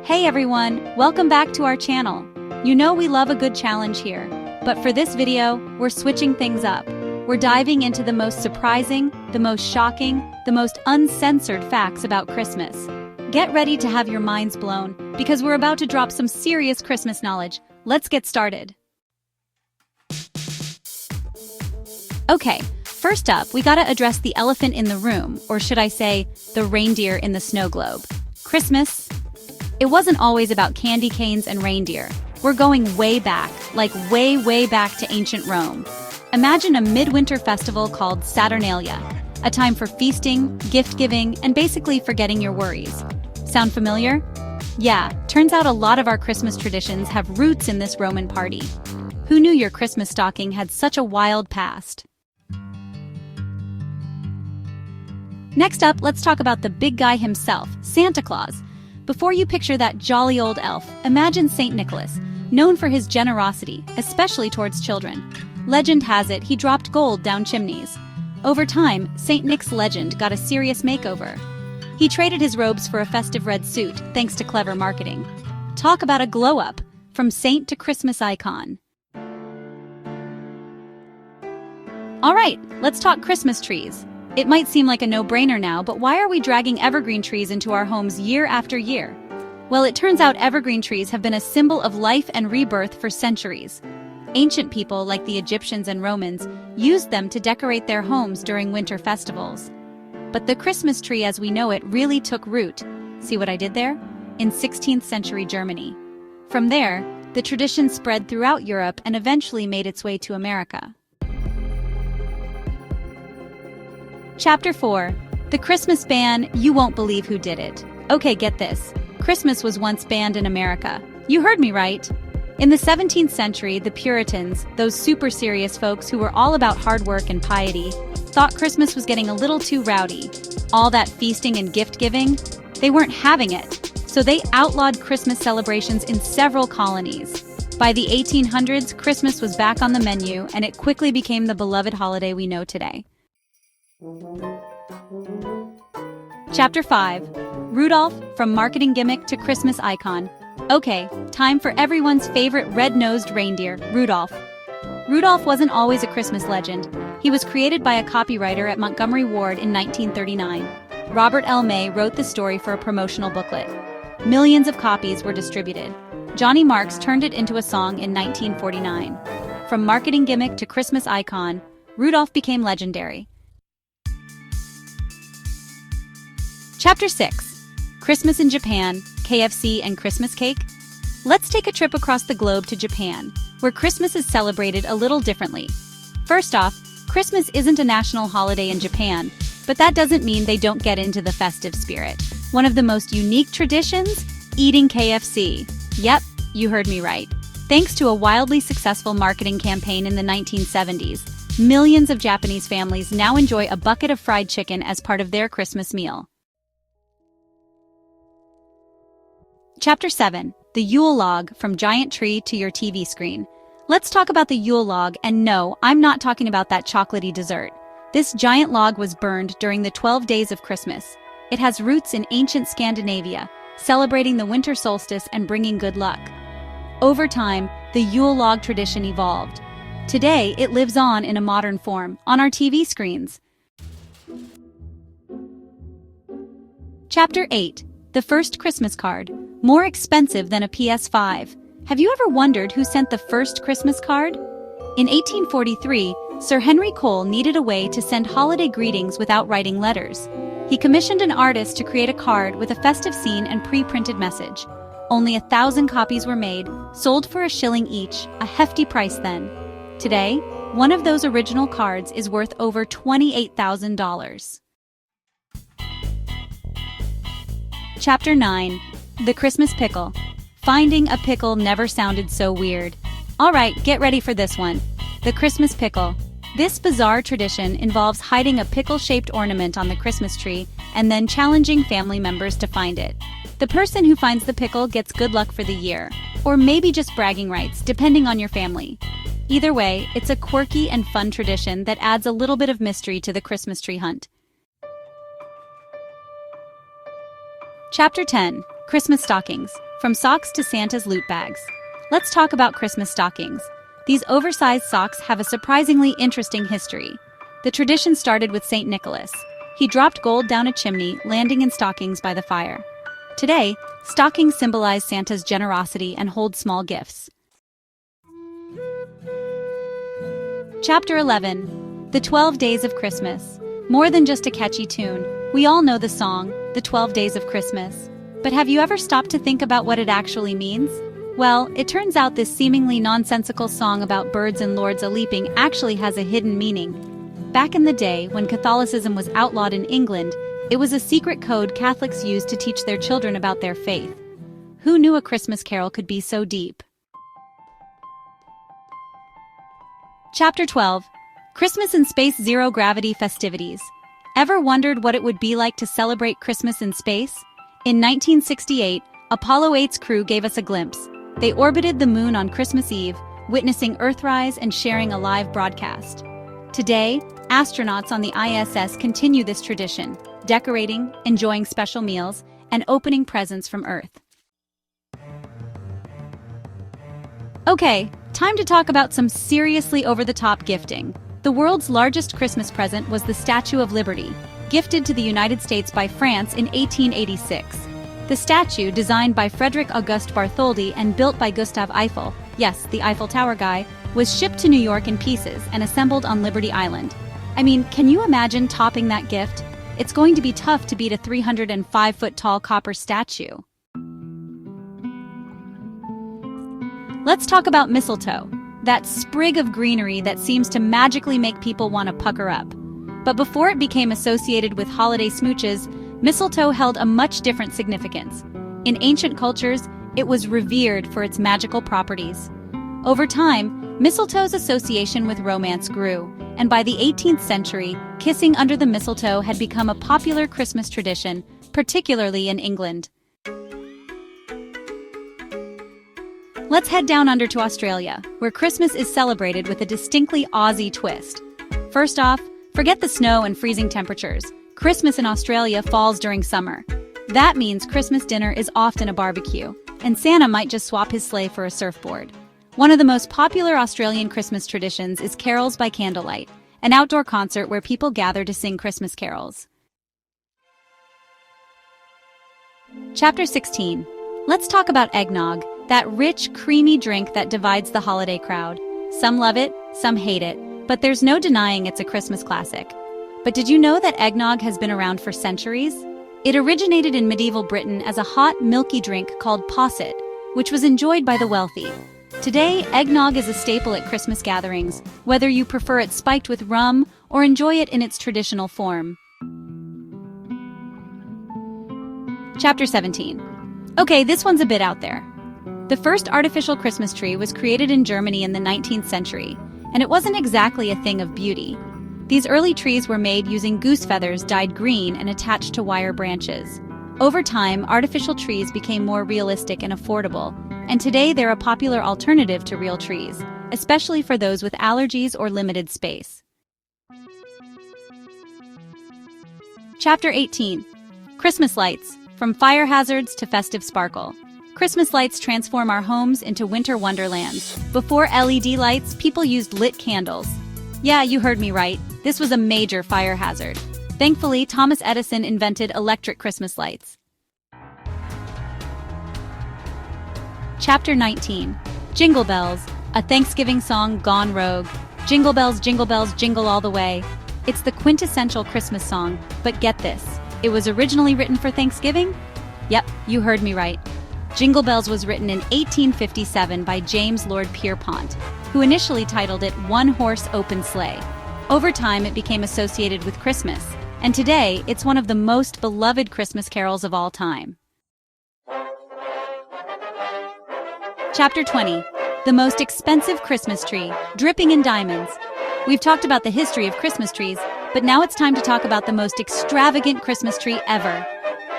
Hey everyone, welcome back to our channel. You know we love a good challenge here, but for this video, we're switching things up. We're diving into the most surprising, the most shocking, the most uncensored facts about Christmas. Get ready to have your minds blown, because we're about to drop some serious Christmas knowledge. Let's get started. Okay, first up, we gotta address the elephant in the room, or should I say, the reindeer in the snow globe. Christmas? It wasn't always about candy canes and reindeer. We're going way back, like way back to ancient Rome. Imagine a midwinter festival called Saturnalia, a time for feasting, gift-giving, and basically forgetting your worries. Sound familiar? Yeah, turns out a lot of our Christmas traditions have roots in this Roman party. Who knew your Christmas stocking had such a wild past? Next up, let's talk about the big guy himself, Santa Claus. Before you picture that jolly old elf, imagine St. Nicholas, known for his generosity, especially towards children. Legend has it he dropped gold down chimneys. Over time, St. Nick's legend got a serious makeover. He traded his robes for a festive red suit, thanks to clever marketing. Talk about a glow-up, from saint to Christmas icon. All right, let's talk Christmas trees. It might seem like a no-brainer now, but why are we dragging evergreen trees into our homes year after year? Well, it turns out evergreen trees have been a symbol of life and rebirth for centuries. Ancient people, like the Egyptians and Romans, used them to decorate their homes during winter festivals. But the Christmas tree as we know it really took root, see what I did there? In 16th century Germany. From there, the tradition spread throughout Europe and eventually made its way to America. Chapter 4. The Christmas Ban, you won't believe who did it. Okay, get this. Christmas was once banned in America. You heard me right. In the 17th century, the Puritans, those super serious folks who were all about hard work and piety, thought Christmas was getting a little too rowdy. All that feasting and gift-giving, they weren't having it. So they outlawed Christmas celebrations in several colonies. By the 1800s, Christmas was back on the menu, and it quickly became the beloved holiday we know today. Chapter 5. Rudolph, from marketing gimmick to Christmas icon. Okay, time for everyone's favorite red-nosed reindeer, Rudolph. Rudolph wasn't always a Christmas legend. He was created by a copywriter at Montgomery Ward in 1939. Robert L. May wrote the story for a promotional booklet. Millions of copies were distributed. Johnny Marks turned it into a song in 1949. From marketing gimmick to Christmas icon, Rudolph became legendary. Chapter 6. Christmas in Japan, KFC and Christmas Cake. Let's take a trip across the globe to Japan, where Christmas is celebrated a little differently. First off, Christmas isn't a national holiday in Japan, but that doesn't mean they don't get into the festive spirit. One of the most unique traditions? Eating KFC. Yep, you heard me right. Thanks to a wildly successful marketing campaign in the 1970s, millions of Japanese families now enjoy a bucket of fried chicken as part of their Christmas meal. Chapter 7. The Yule Log, from giant tree to your TV screen. Let's talk about the Yule Log, and no, I'm not talking about that chocolatey dessert. This giant log was burned during the 12 days of Christmas. It has roots in ancient Scandinavia, celebrating the winter solstice and bringing good luck. Over time, the Yule Log tradition evolved. Today, it lives on in a modern form, on our TV screens. Chapter 8. The first Christmas card. More expensive than a PS5. Have you ever wondered who sent the first Christmas card? In 1843, Sir Henry Cole needed a way to send holiday greetings without writing letters. He commissioned an artist to create a card with a festive scene and pre-printed message. Only 1,000 copies were made, sold for $1 each, a hefty price then. Today, one of those original cards is worth over $28,000. Chapter 9. The Christmas Pickle. Finding a pickle never sounded so weird. Alright, get ready for this one. The Christmas Pickle. This bizarre tradition involves hiding a pickle-shaped ornament on the Christmas tree and then challenging family members to find it. The person who finds the pickle gets good luck for the year, or maybe just bragging rights, depending on your family. Either way, it's a quirky and fun tradition that adds a little bit of mystery to the Christmas tree hunt. Chapter 10. Christmas Stockings. from socks to Santa's loot bags. Let's talk about Christmas stockings. These oversized socks have a surprisingly interesting history. The tradition started with St. Nicholas. He dropped gold down a chimney, landing in stockings by the fire. Today, stockings symbolize Santa's generosity and hold small gifts. Chapter 11. The 12 Days of Christmas. More than just a catchy tune, we all know the song, The 12 Days of Christmas. But have you ever stopped to think about what it actually means? Well, it turns out this seemingly nonsensical song about birds and lords a-leaping actually has a hidden meaning. Back in the day, when Catholicism was outlawed in England, it was a secret code Catholics used to teach their children about their faith. Who knew a Christmas carol could be so deep? Chapter 12. Christmas in Space Zero Gravity Festivities. Ever wondered what it would be like to celebrate Christmas in space? In 1968, Apollo 8's crew gave us a glimpse. They orbited the moon on Christmas Eve, witnessing Earthrise and sharing a live broadcast. Today, astronauts on the ISS continue this tradition, decorating, enjoying special meals, and opening presents from Earth. Okay, time to talk about some seriously over-the-top gifting. The world's largest Christmas present was the Statue of Liberty, gifted to the United States by France in 1886. The statue, designed by Frederick Auguste Bartholdi and built by Gustave Eiffel, yes, the Eiffel Tower guy, was shipped to New York in pieces and assembled on Liberty Island. I mean, can you imagine topping that gift? It's going to be tough to beat a 305-foot-tall copper statue. Let's talk about mistletoe, that sprig of greenery that seems to magically make people want to pucker up. But before it became associated with holiday smooches, mistletoe held a much different significance. In ancient cultures, it was revered for its magical properties. Over time, mistletoe's association with romance grew, and by the 18th century, kissing under the mistletoe had become a popular Christmas tradition, particularly in England. Let's head down under to Australia, where Christmas is celebrated with a distinctly Aussie twist. First off, forget the snow and freezing temperatures. Christmas in Australia falls during summer. That means Christmas dinner is often a barbecue, and Santa might just swap his sleigh for a surfboard. One of the most popular Australian Christmas traditions is Carols by Candlelight, an outdoor concert where people gather to sing Christmas carols. Chapter 16. Let's talk about eggnog, that rich, creamy drink that divides the holiday crowd. Some love it, some hate it, but there's no denying it's a Christmas classic. But did you know that eggnog has been around for centuries? It originated in medieval Britain as a hot, milky drink called posset, which was enjoyed by the wealthy. Today, eggnog is a staple at Christmas gatherings, whether you prefer it spiked with rum or enjoy it in its traditional form. Chapter 17. Okay, this one's a bit out there. The first artificial Christmas tree was created in Germany in the 19th century, and it wasn't exactly a thing of beauty. These early trees were made using goose feathers dyed green and attached to wire branches. Over time, artificial trees became more realistic and affordable, and today they're a popular alternative to real trees, especially for those with allergies or limited space. Chapter 18. Christmas lights, from fire hazards to festive sparkle. Christmas lights transform our homes into winter wonderlands. Before LED lights, people used lit candles. Yeah, you heard me right. This was a major fire hazard. Thankfully, Thomas Edison invented electric Christmas lights. Chapter 19. Jingle Bells, a Thanksgiving song gone rogue. Jingle bells, jingle all the way. It's the quintessential Christmas song, but get this. It was originally written for Thanksgiving? Yep, you heard me right. Jingle Bells was written in 1857 by James Lord Pierpont, who initially titled it One Horse Open Sleigh. Over time, it became associated with Christmas, and today, it's one of the most beloved Christmas carols of all time. Chapter 20. The most expensive Christmas tree, dripping in diamonds. We've talked about the history of Christmas trees, but now it's time to talk about the most extravagant Christmas tree ever.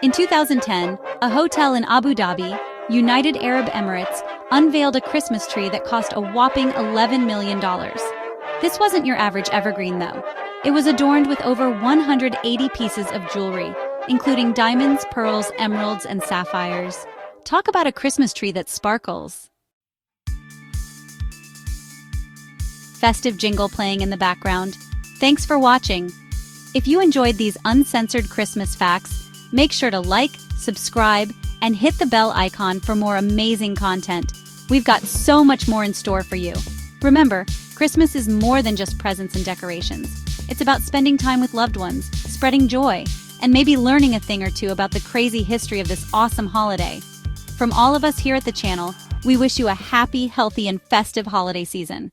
In 2010, a hotel in Abu Dhabi, United Arab Emirates, unveiled a Christmas tree that cost a whopping $11 million. This wasn't your average evergreen, though. It was adorned with over 180 pieces of jewelry, including diamonds, pearls, emeralds, and sapphires. Talk about a Christmas tree that sparkles. Festive jingle playing in the background. Thanks for watching. If you enjoyed these uncensored Christmas facts, make sure to like, subscribe, and hit the bell icon for more amazing content. We've got so much more in store for you. Remember, Christmas is more than just presents and decorations. It's about spending time with loved ones, spreading joy, and maybe learning a thing or two about the crazy history of this awesome holiday. From all of us here at the channel, we wish you a happy, healthy, and festive holiday season.